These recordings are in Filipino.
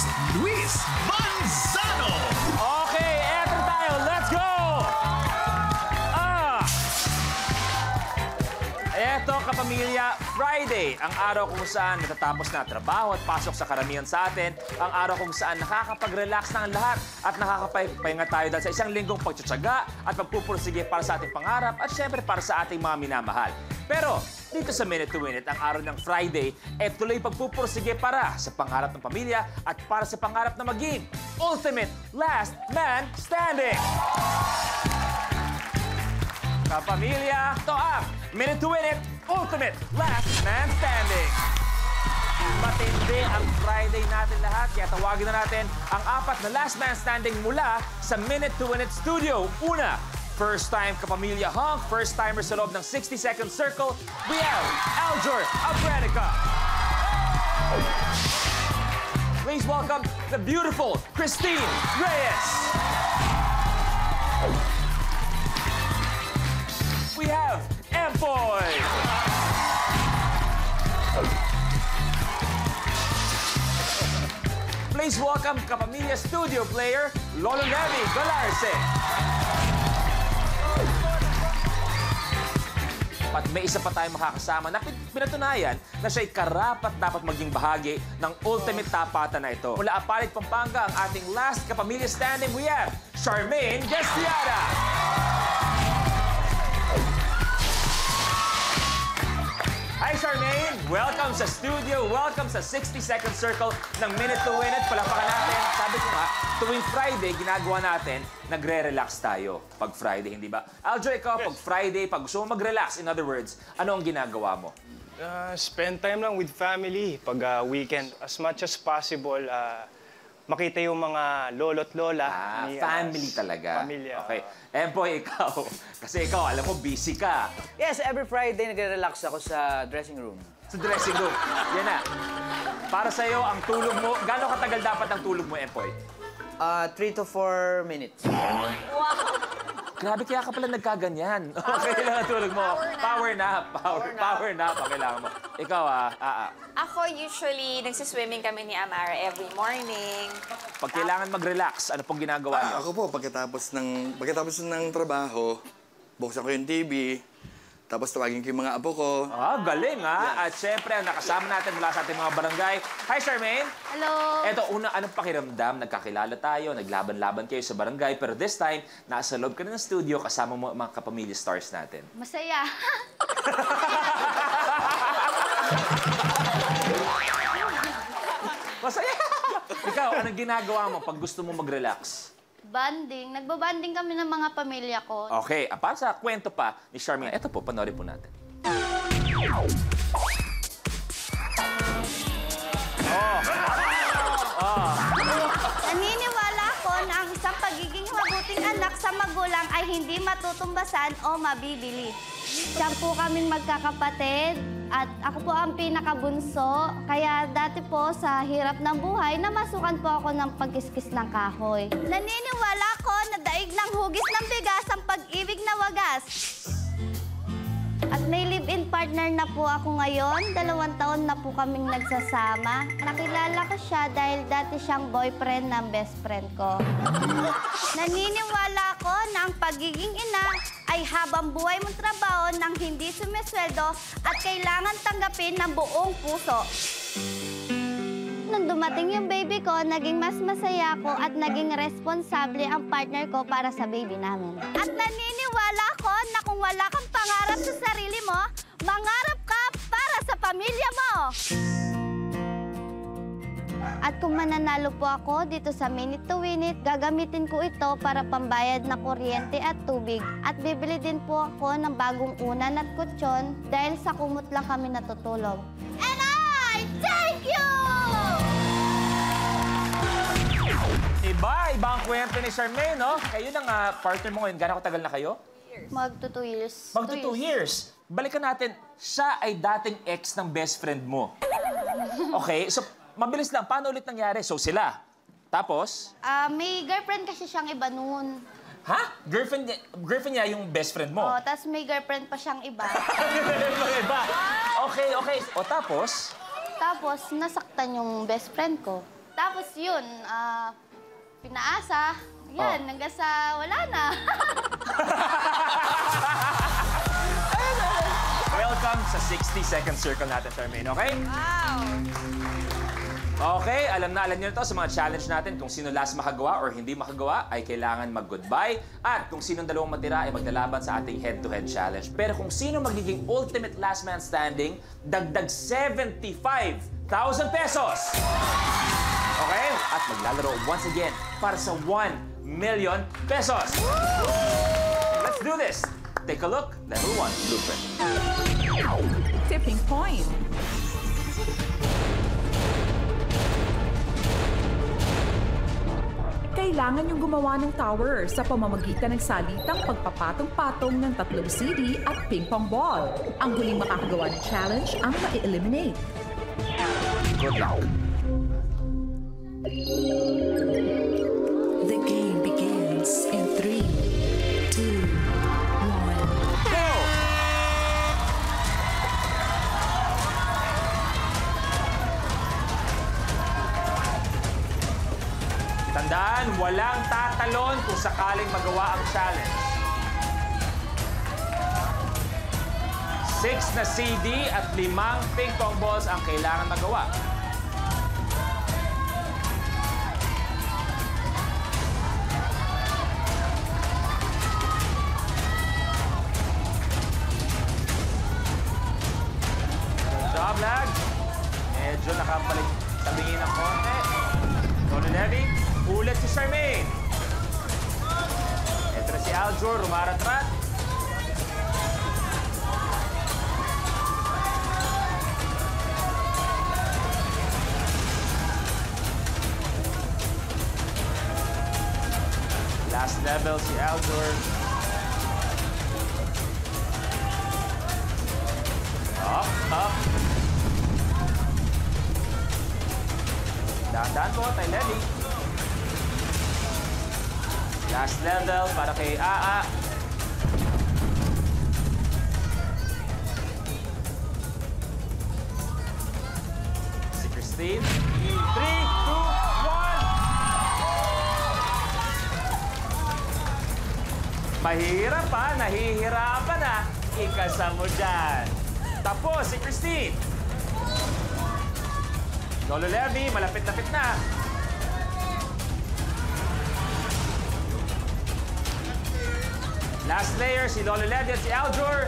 host, Luis Manzano. Okay, eto tayo. Let's go! Eto, kapamilya, Friday, ang araw kung saan natatapos na trabaho at pasok sa karamihan sa atin, ang araw kung saan nakakapag-relax na ang lahat at nakakapahinga tayo dahil sa isang linggong pagtsatsaga at pagpupursige para sa ating pangarap at syempre para sa ating mga minamahal. Pero dito sa Minute to Win It, ang araw ng Friday, tuloy pagpupursige para sa pangarap ng pamilya at para sa pangarap na maging Ultimate Last Man Standing. Kapamilya, ito ang Minute to Win It, Ultimate Last Man Standing. Matindi ang Friday natin lahat, kaya tawagin na natin ang apat na Last Man Standing mula sa Minute to Win It Studio. Una, first-time kapamilya hunk, first-timer sa loob ng 60-second circle, we have Aljur Abrenica. Please welcome the beautiful Christine Reyes. We have Empoy. Please welcome Kapamilya Studio player, Lolo Levi Galarse. At may isa pa tayong makakasama na pinatunayan na siya'y karapat dapat maging bahagi ng ultimate tapatan na ito. Mula Apalit, Pampanga, ang ating last Kapamilya Standing, we have Charmaine Gestiada. Hi, Charmaine! Welcome sa studio. Welcome sa 60-second circle ng Minute to Win It. Palakpakan natin. Sabi ko nga, tuwing Friday, ginagawa natin, nagre-relax tayo pag Friday, hindi ba? Aljo, ikaw, pag Friday, pag gusto mo mag-relax, in other words, ano ang ginagawa mo? Spend time lang with family. Pag weekend, as much as possible, makita yung mga lolo't lola. Family talaga. Pamilya. Okay. Empoy, ikaw. Kasi ikaw, alam mo, busy ka. Yes, every Friday nagre-relax ako sa dressing room. Sa dressing room. Yan na. Para sa'yo, ang tulog mo, gano'ng katagal dapat ang tulog mo, Empoy? 3 to 4 minutes. Grabe, kaya ka pala nagkaganyan. Okay lang ang tulog mo. Power nap. Power nap ang kailangan mo. Ikaw, Ako, usually, nagsiswimming kami ni Amara every morning. Pag kailangan mag-relax, ano pong ginagawa niyo? Ako po, pagkatapos ng trabaho, buksan ko yung TV, tapos tawagin ko yung mga apo ko. Galing At syempre, ang nakasama natin mula sa ating mga barangay. Hi, Charmaine! Hello! Eto, una, anong pakiramdam? Nagkakilala tayo, naglaban-laban kayo sa barangay, pero this time, nasa loob ka na ng studio, kasama mo mga kapamilya stars natin. Masaya. Masaya! Ikaw, anong ginagawa mo pag gusto mo mag-relax? Banding. Nagbabanding kami ng mga pamilya ko. Okay, para sa kwento pa ni Charmaine, ito po, panoorin po natin. Naniniwala ako na ang isang pagiging mabuting anak sa magulang ay hindi matutumbasan o mabibili. Siya po kaming magkakapatid at ako po ang pinakabunso. Kaya dati po sa hirap ng buhay, namasukan po ako ng pagkiskis ng kahoy. Naniniwala ko na daig ng hugis ng bigas ang pag-ibig na wagas. At may live-in partner na po ako ngayon. 2 taon na po kaming nagsasama. Nakilala ko siya dahil dati siyang boyfriend ng best friend ko. Naniniwala ko na ang pagiging ina ay habang buhay mong trabaho nang hindi sumisweldo at kailangan tanggapin ng buong puso. Nung dumating yung baby ko, naging mas masaya ko at naging responsable ang partner ko para sa baby namin. At naniniwala ko na kung wala kang pangarap sa sarili mo, mangarap ka para sa pamilya mo! At kung mananalo po ako dito sa Minute to Win It, gagamitin ko ito para pambayad na kuryente at tubig. At bibili din po ako ng bagong unan at kutsyon dahil sa kumot lang kami natutulog. And I thank you! Iba ang kwento ni Charmaine, no? Kayo ng partner mo ngayon, gano'ng katagal na kayo? Magto 2 years. Magto 2 years. Balikan natin, siya ay dating ex ng best friend mo. Okay, so mabilis lang. Paano ulit nangyari? So sila. Tapos? May girlfriend kasi siyang iba noon. Ha? Girlfriend niya yung best friend mo? Oo, tapos may girlfriend pa siyang iba. Iba. Okay. O tapos? Tapos, nasaktan yung best friend ko. Tapos yun, pinaasa. Yan, hanggang sa wala na. Welcome sa 60-second circle natin, Charmaine, okay? Wow! Okay, alam niyo to sa mga challenge natin. Kung sino last makagawa or hindi makagawa, ay kailangan mag-goodbye. At kung sinong dalawang matira ay maglalaban sa ating head-to-head challenge. Pero kung sino magiging ultimate last man standing, dagdag 75,000 pesos! Okay? At maglalaro once again para sa 1 million pesos! Let's do this! Take a look. Level 1, blueprint. Tipping point. Kailangan yung gumawa ng tower sa pamamagitan ng salitang pagpapatong-patong ng 3 CD at ping-pong ball. Ang huling makakagawa ng challenge ang ma-eliminate. Good luck. The game begins in 3, 2, 1. Go! Tandaan, walang tatalon kung sakaling magawa ang challenge. 6 na CD at 5 ping-pong balls ang kailangan magawa. Good job, lag. Medyo nakabalik tabingin ng konti. Lolo Levy, ulit si Charmaine. Ito na si Aljur, rumaratrat. Last level si Aljur. Up, up. Dahan-dahan po, Tay Levy. Last level para kay Aa. Si Christine. 3, 2, 1. Mahirap pa, nahihirapan na. Ikasa mo dyan. Tapos si Christine. Lolo Levy, malapit-lapit na. Last layer, si Lolo Levy at si Aljur.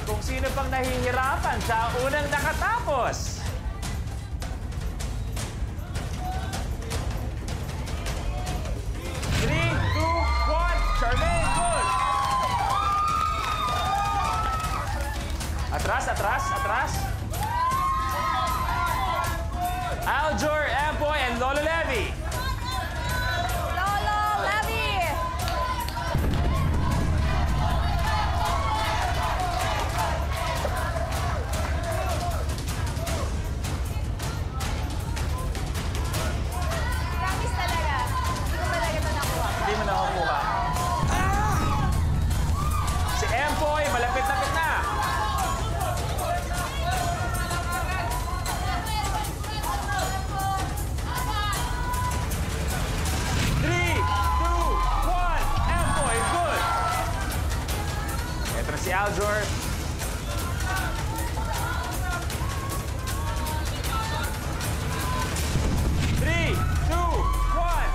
Kung sino pang nahihirapan, siya ang unang nakatapos. Charmaine, good! Atras, atras, atras. Aljur, Empoy, and Lolo Levy. Lolo Levy! Promise talaga. Hindi ko talaga ito nakuha. Hindi mo nakakuha. Si Empoy, malapit-lapit na. Three, two, one. Empoy, good. Ito na si Aljur. Three, two, one.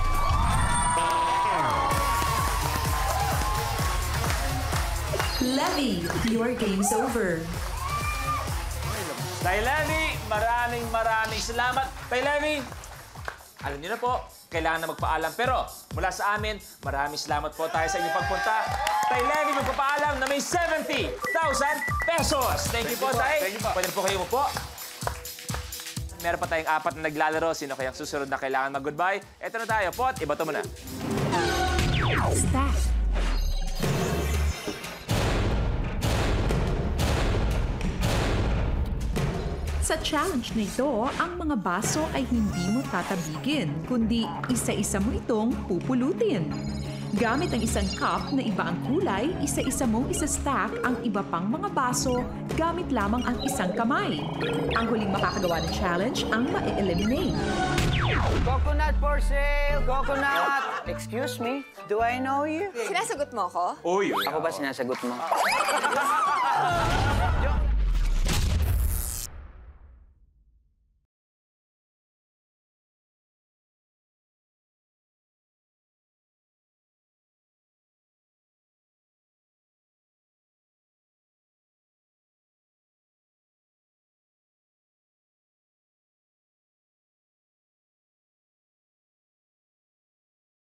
Levy, your game's over. Tay Levy, maraming salamat. Tay Levy, alam niyo na po, kailangan na magpaalam. Pero mula sa amin, maraming salamat po tayo sa inyong pagpunta. Tay Levy, magpapaalam na may 70,000 pesos. Thank you po, Tay. Pwede po kayo po. Meron pa tayong 4 na naglalaro. Sino kayang susunod na kailangan mag-goodbye? Eto na tayo, Pot. Iba to muna. Stack. Sa challenge na ito, ang mga baso ay hindi mo tatabigin, kundi isa-isa mo itong pupulutin. Gamit ang isang cup na iba ang kulay, isa-isa mong isa-stack ang iba pang mga baso gamit lamang ang isang kamay. Ang huling makakagawa ng challenge ang ma-eliminate. Coconut for sale! Coconut! Excuse me, do I know you? Sinasagot mo ako? Uy, Ako ba sinasagot mo?